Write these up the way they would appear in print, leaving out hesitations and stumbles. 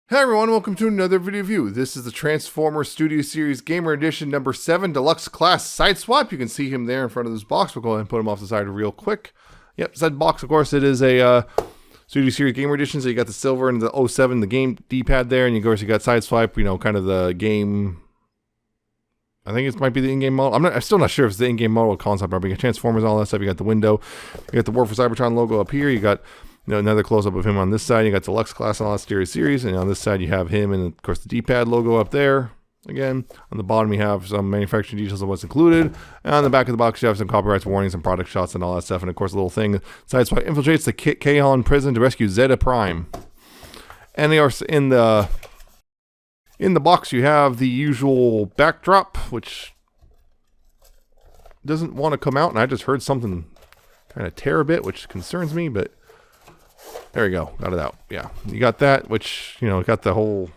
Hey everyone, welcome to another video review. This is the Transformers Studio Series Gamer Edition number 7 Deluxe Class Sideswipe. You can see him there in front of this box. We'll go ahead and put him off the side real quick. Yep, side box, of course, it is a Studio Series Gamer Edition. So you got the silver and the 07, the game D-pad there, and of course you got Sideswipe, you know, kind of the game. I think it might be the in-game model. I'm still not sure if it's the in-game model or concept art, but you got Transformers and all that stuff. You got the window. You got the War for Cybertron logo up here. You got another close-up of him on this side. You got Deluxe Class and all that Stereo Series. And on this side, you have him and, of course, the D-pad logo up there. Again, on the bottom, you have some manufacturing details of what's included. And on the back of the box, you have some copyrights, warnings, and product shots and all that stuff. And, of course, a little thing. Sideswipe infiltrates the Kaon prison to rescue Zeta Prime. And they are in the box, you have the usual backdrop, which doesn't want to come out. And I just heard something kind of tear a bit, which concerns me, but there we go. Got it out. Yeah. You got that, which, you know, got this whole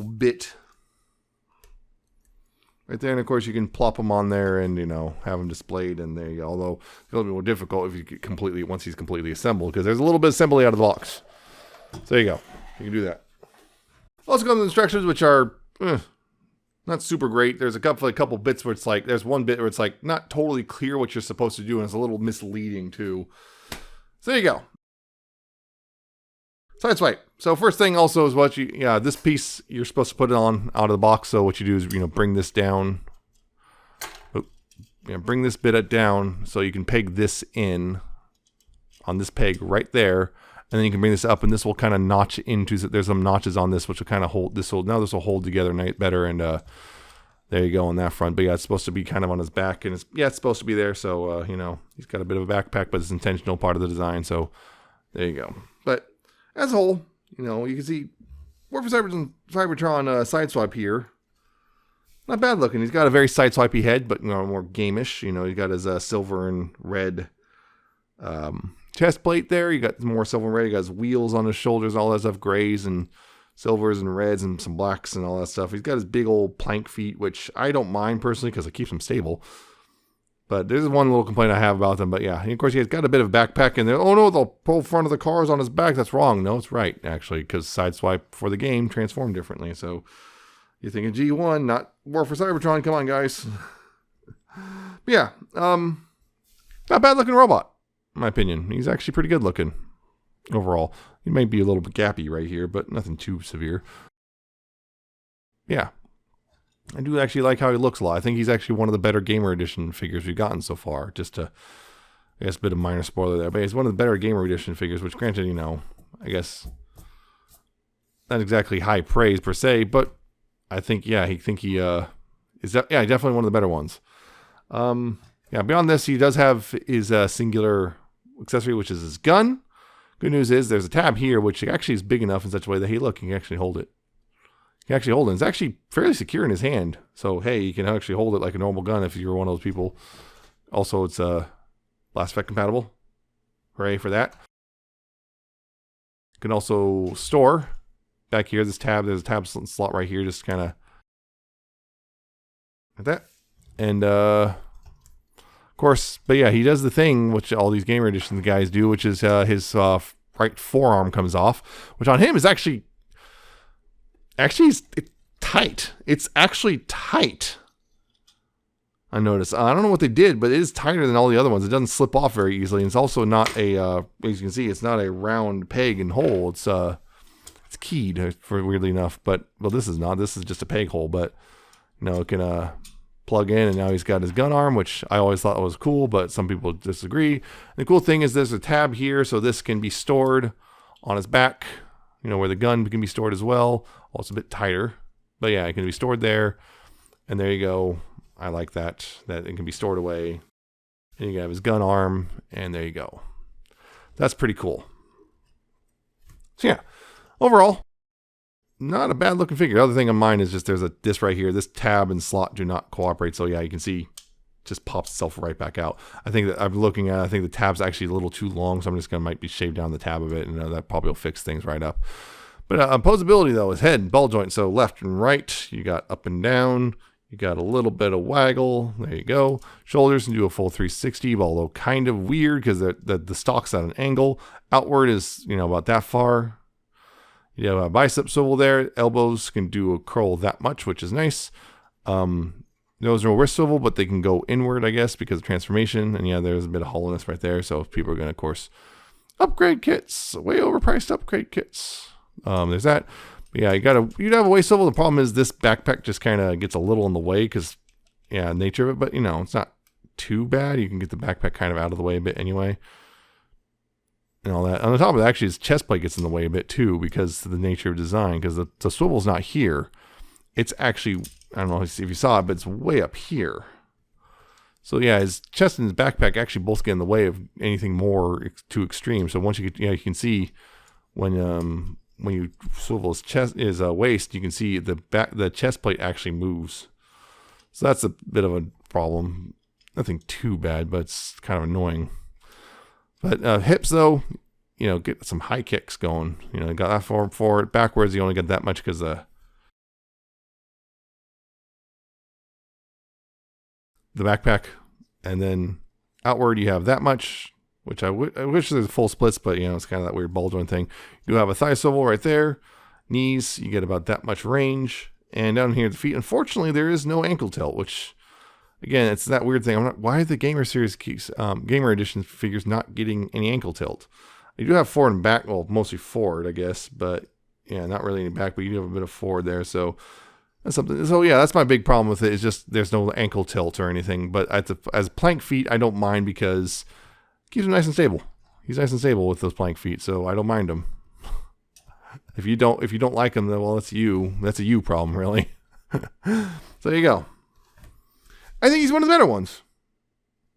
bit right there. And of course you can plop them on there and, you know, have them displayed. And there you go. Although it's a little bit more difficult if you get once he's completely assembled, because there's a little bit of assembly out of the box. So there you go. You can do that. Also got the instructions, which are not super great. There's a couple bits where it's like, there's one bit where it's like not totally clear what you're supposed to do. And it's a little misleading too. So there you go. Sideswipe. So first thing also is what this piece you're supposed to put it on out of the box. So what you do is, bring this down. Bring this bit down so you can peg this in on this peg right there. And then you can bring this up and this will kind of notch into, there's some notches on this, which will kind of hold, this will hold together better. And there you go on that front. But yeah, it's supposed to be kind of on his back and it's supposed to be there. So, he's got a bit of a backpack, but it's intentional part of the design. So there you go. But as a whole, you can see War for Cybertron Sideswipe here. Not bad looking. He's got a very Sideswipey head, but more gamish. He's got his silver and red chest plate there. You got more silver and red. You got his wheels on his shoulders, all that stuff, grays and silvers and reds and some blacks and all that stuff. He's got his big old plank feet, which I don't mind personally because it keeps him stable. But there's one little complaint I have about them. But yeah, and of course, he's got a bit of a backpack in there. Oh no, the whole front of the car is on his back. That's wrong. No, it's right, actually, because Sideswipe for the game transformed differently. So you're thinking G1, not War for Cybertron. Come on, guys. But yeah, not bad looking robot, in my opinion. He's actually pretty good looking overall. He might be a little bit gappy right here, but nothing too severe. Yeah. I do actually like how he looks a lot. I think he's actually one of the better Gamer Edition figures we've gotten so far. Just I guess a bit of minor spoiler there. But he's one of the better Gamer Edition figures, which granted, I guess not exactly high praise per se, but I think, he is definitely one of the better ones. Beyond this, he does have his singular accessory, which is his gun. Good news is there's a tab here, which actually is big enough in such a way that, hey, look, you can actually hold it. You can actually hold it. It's actually fairly secure in his hand. So, hey, you can actually hold it like a normal gun if you're one of those people. Also, it's blast effect compatible. Hooray for that. You can also store back here. There's a tab slot right here, just kind of like that. And, of course, but yeah, he does the thing, which all these Gamer Edition guys do, which is his right forearm comes off, which on him is actually it's tight. It's actually tight. I noticed. I don't know what they did, but it is tighter than all the other ones. It doesn't slip off very easily. And it's also not as you can see, it's not a round peg and hole. It's keyed, for weirdly enough. But well, this is not. This is just a peg hole. But it can plug in, and now he's got his gun arm, which I always thought was cool, but some people disagree. And the cool thing is there's a tab here, so this can be stored on his back. Where the gun can be stored as well. It's a bit tighter, but yeah, it can be stored there. And there you go. I like that it can be stored away. And you can have his gun arm, and there you go. That's pretty cool. So yeah, overall, not a bad looking figure. The other thing on mine is just there's this right here. This tab and slot do not cooperate. So yeah, you can see just pops itself right back out. I think that I'm looking at, I think the tab's actually a little too long, so I'm just might be shaved down the tab a bit, and that probably will fix things right up. But posability though is head and ball joint, so left and right, you got up and down, you got a little bit of waggle, there you go. Shoulders can do a full 360, although kind of weird because the stock's at an angle. Outward is, about that far. You have a bicep swivel there. Elbows can do a curl that much, which is nice. There's no wrist swivel, but they can go inward, I guess, because of transformation. And yeah, there's a bit of hollowness right there. So people are going to, of course, upgrade kits, way overpriced upgrade kits. There's that. But yeah, you'd have a waist swivel. The problem is this backpack just kind of gets a little in the way because, yeah, nature of it. But, you know, it's not too bad. You can get the backpack kind of out of the way a bit anyway. And all that. On the top of it, actually, his chest plate gets in the way a bit too because of the nature of design. Because the swivel's not here. It's actually, I don't know if you saw it, but it's way up here. So yeah, his chest and his backpack actually both get in the way of anything more too extreme. So once you get, you can see when you swivel his waist, you can see the chest plate actually moves. So that's a bit of a problem. Nothing too bad, but it's kind of annoying. But hips though, you know, get some high kicks going. You know, got that forward, backwards. You only get that much because the backpack, and then outward you have that much, which I wish there's full splits, but you know, it's kind of that weird ball joint thing. You have a thigh swivel right there, knees, you get about that much range, and down here at the feet, unfortunately, there is no ankle tilt, which again, it's that weird thing. Why are the Gamer Series Gamer Edition figures not getting any ankle tilt? You do have forward and back, well, mostly forward, I guess, but yeah, not really any back, but you do have a bit of forward there, so that's something. So yeah, that's my big problem with it. Is just there's no ankle tilt or anything. But as plank feet, I don't mind because it keeps him nice and stable. He's nice and stable with those plank feet, so I don't mind him. If you don't like him, then well, that's you. That's a you problem, really. So there you go. I think he's one of the better ones.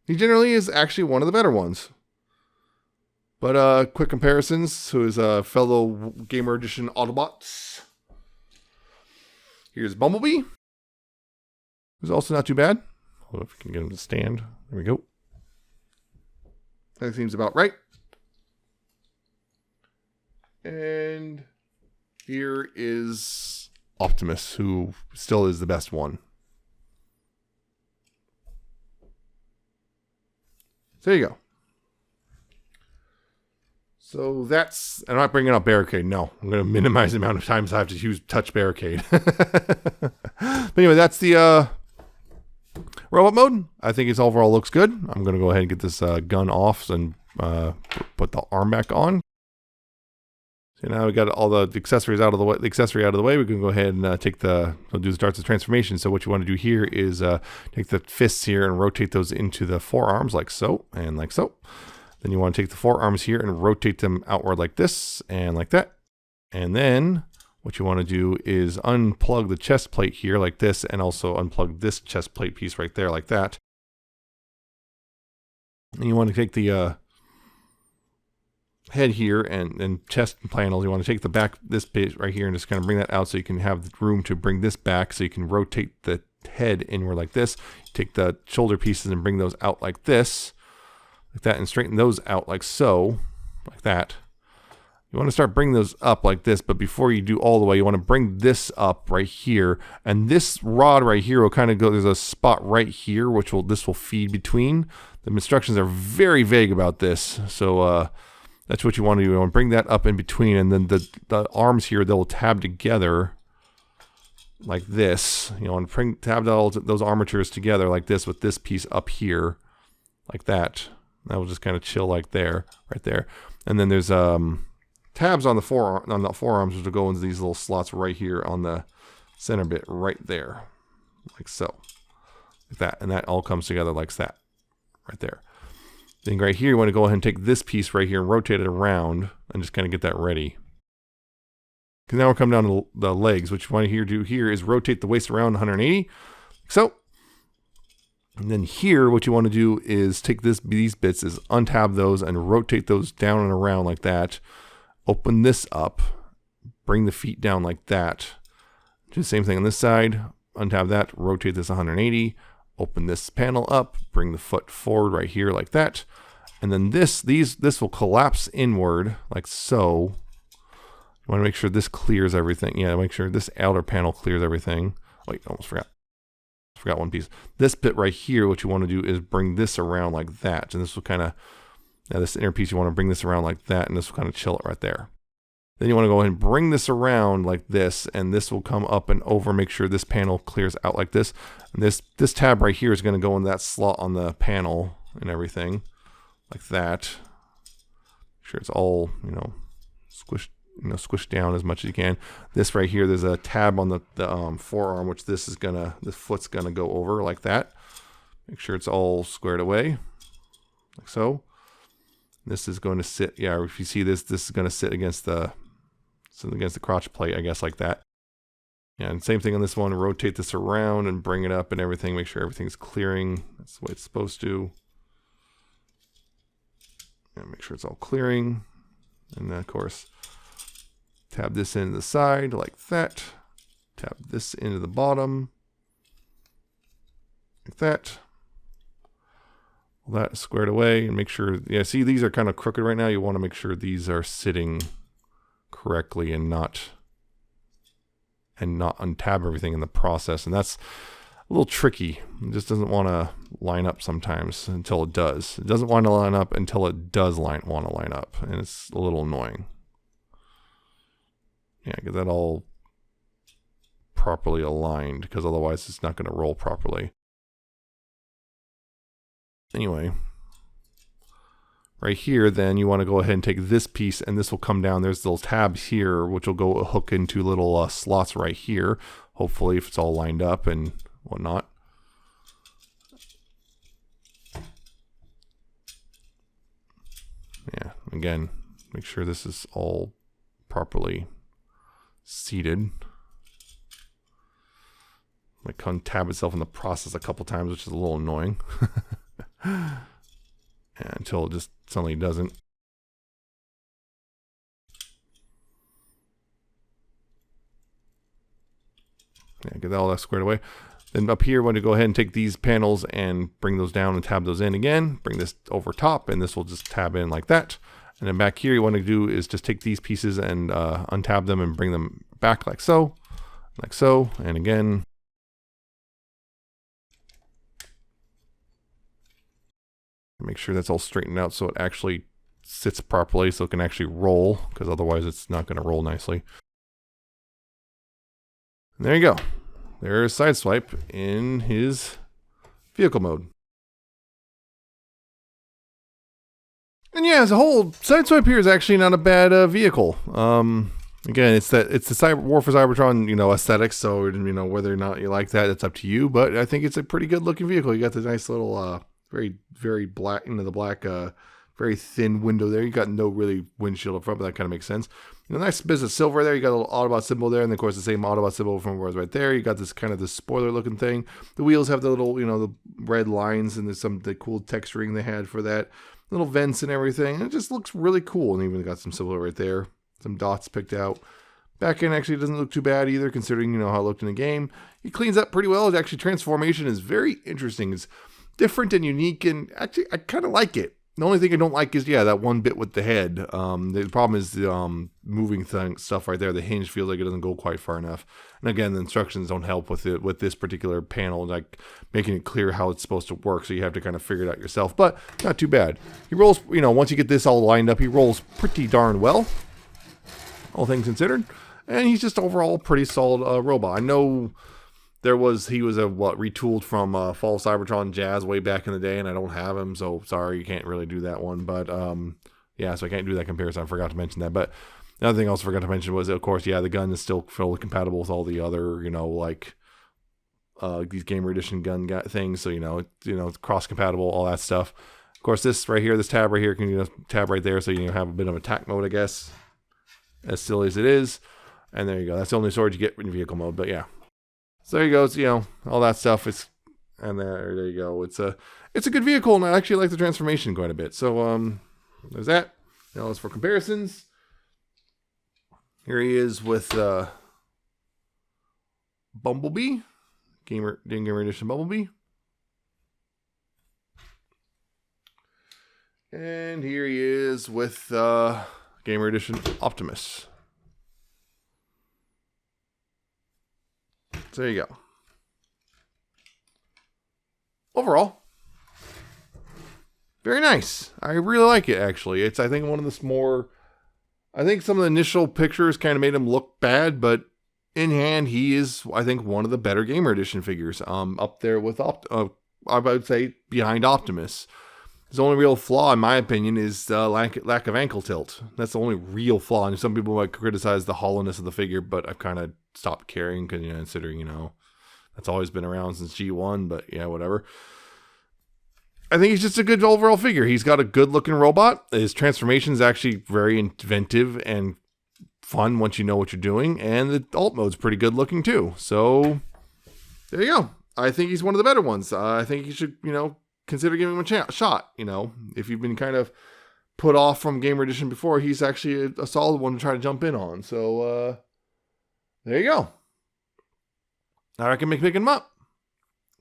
He generally is actually one of the better ones. But quick comparisons to his fellow Gamer Edition Autobots. Here's Bumblebee, who's also not too bad. Hold on, if we can get him to stand. There we go. That seems about right. And here is Optimus, who still is the best one. So there you go. So that's, I'm not bringing up Barricade. No, I'm going to minimize the amount of times I have to use touch Barricade. But anyway, that's the robot mode. I think it overall looks good. I'm going to go ahead and get this gun off and put the arm back on. So now we got all the accessories out of the way. The accessory out of the way. We can go ahead and we'll do the starts of transformation. So what you want to do here is take the fists here and rotate those into the forearms like so and like so. Then you want to take the forearms here and rotate them outward like this and like that. And then what you want to do is unplug the chest plate here like this and also unplug this chest plate piece right there like that. And you want to take the head here and chest panels. You want to take the back, this bit right here, and just kind of bring that out so you can have room to bring this back so you can rotate the head inward like this. Take the shoulder pieces and bring those out like this. Like that, and straighten those out like so, like that. You want to start bringing those up like this, but before you do all the way, you want to bring this up right here, and this rod right here will kind of go, there's a spot right here, which this will feed between. The instructions are very vague about this, so that's what you want to do. You want to bring that up in between, and then the arms here, they'll tab together like this. You want to tab those armatures together like this with this piece up here, like that. That will just kind of chill like there, right there. And then there's tabs on the forearms, which will go into these little slots right here on the center bit right there, like so, like that. And that all comes together like that, right there. Then right here, you want to go ahead and take this piece right here and rotate it around and just kind of get that ready. Because now we're coming down to the legs. What you want to do here is rotate the waist around 180, like so. And then here, what you want to do is take these bits, is untab those and rotate those down and around like that. Open this up, bring the feet down like that. Do the same thing on this side. Untab that, rotate this 180. Open this panel up, bring the foot forward right here like that. And then this will collapse inward like so. You want to make sure this clears everything. Yeah, make sure this outer panel clears everything. Wait, almost forgot. Forgot one piece. This bit right here, what you want to do is bring this around like that. And this will kind of, this inner piece, you want to bring this around like that, and this will kind of chill it right there. Then you want to go ahead and bring this around like this, and this will come up and over. Make sure this panel clears out like this. And this tab right here is going to go in that slot on the panel and everything, like that. Make sure it's all, squished down as much as you can. This right here, there's a tab on the forearm, which this foot's gonna go over like that. Make sure it's all squared away, like so. This is going to sit, if you see this is going to sit against the crotch plate, I guess, like that. Yeah, and same thing on this one. Rotate this around and bring it up and everything. Make sure everything's clearing. That's the way it's supposed to. And make sure it's all clearing. And then, of course, tab this into the side like that. Tab this into the bottom like that. All that is squared away, and make sure, see, these are kind of crooked right now. You want to make sure these are sitting correctly and not untab everything in the process. And that's a little tricky. It just doesn't want to line up sometimes until it does. It doesn't want to line up until it does want to line up, and it's a little annoying. Yeah, get that all properly aligned, because otherwise it's not going to roll properly. Anyway, right here, then you want to go ahead and take this piece, and this will come down. There's little tabs here, which will go hook into little slots right here. Hopefully, if it's all lined up and whatnot. Yeah, again, make sure this is all properly seated. Might tab itself in the process a couple times, which is a little annoying. Until it just suddenly doesn't. Yeah, get all that squared away. Then up here, want to go ahead and take these panels and bring those down and tab those in again. Bring this over top, and this will just tab in like that. And then back here, you want to do is just take these pieces and untab them and bring them back like so. And again. Make sure that's all straightened out so it actually sits properly, so it can actually roll, because otherwise it's not going to roll nicely. And there you go. There's Sideswipe in his vehicle mode. And yeah, as a whole, Sideswipe here is actually not a bad vehicle. Again, it's the War for Cybertron, aesthetics. So whether or not you like that, it's up to you. But I think it's a pretty good looking vehicle. You got the nice little very, very black, the black, very thin window there. You got no really windshield up front, but that kind of makes sense. Nice bit of silver there. You got a little Autobot symbol there, and of course the same Autobot symbol from where it's right there. You got this kind of this spoiler looking thing. The wheels have the little, the red lines, and there's the cool texturing they had for that. Little vents and everything. And it just looks really cool. And even got some silver right there. Some dots picked out. Back end actually doesn't look too bad either, considering how it looked in the game. It cleans up pretty well. It actually, transformation is very interesting. It's different and unique, and actually I kind of like it. The only thing I don't like is that one bit with the head. The problem is the moving stuff right there. The hinge feels like it doesn't go quite far enough. And again, the instructions don't help with it with this particular panel, like making it clear how it's supposed to work. So you have to kind of figure it out yourself. But not too bad. He rolls. Once you get this all lined up, he rolls pretty darn well, all things considered. And he's just overall a pretty solid robot. I know. He was retooled from Fall of Cybertron Jazz way back in the day, and I don't have him, so sorry, you can't really do that one. But yeah, so I can't do that comparison. I forgot to mention that. But the other thing I also forgot to mention was, of course, the gun is still fully compatible with all the other, these Gamer Edition gun things. So it's cross compatible, all that stuff. Of course, this right here, this tab right here, can tab right there, so you have a bit of attack mode, I guess, as silly as it is. And there you go. That's the only sword you get in vehicle mode. But yeah. So there you go. All that stuff. And there you go. It's a good vehicle, and I actually like the transformation quite a bit. So there's that. Now as for comparisons, here he is with Bumblebee, Gamer Edition Bumblebee, and here he is with Gamer Edition Optimus. So there you go. Overall, very nice. I really like it, actually. It's, I think, one of the more I think some of the initial pictures kind of made him look bad, but in hand, he is, I think, one of the better Gamer Edition figures. Up there with, I would say, behind Optimus. His only real flaw, in my opinion, is lack of ankle tilt. That's the only real flaw. And some people might criticize the hollowness of the figure, but I've kind of stopped caring because, considering, that's always been around since G1. But yeah, whatever. I think he's just a good overall figure. He's got a good-looking robot. His transformation is actually very inventive and fun once you know what you're doing. And the alt mode's pretty good-looking, too. So, there you go. I think he's one of the better ones. I think you should, consider giving him a shot. If you've been kind of put off from Gamer Edition before, he's actually a solid one to try to jump in on. So, there you go. I recommend picking him up.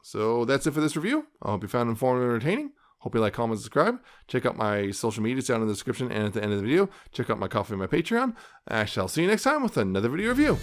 So that's it for this review. I hope you found it informative and entertaining. Hope you like, comment, subscribe. Check out my social medias down in the description and at the end of the video. Check out my Coffee and my Patreon. I shall see you next time with another video review.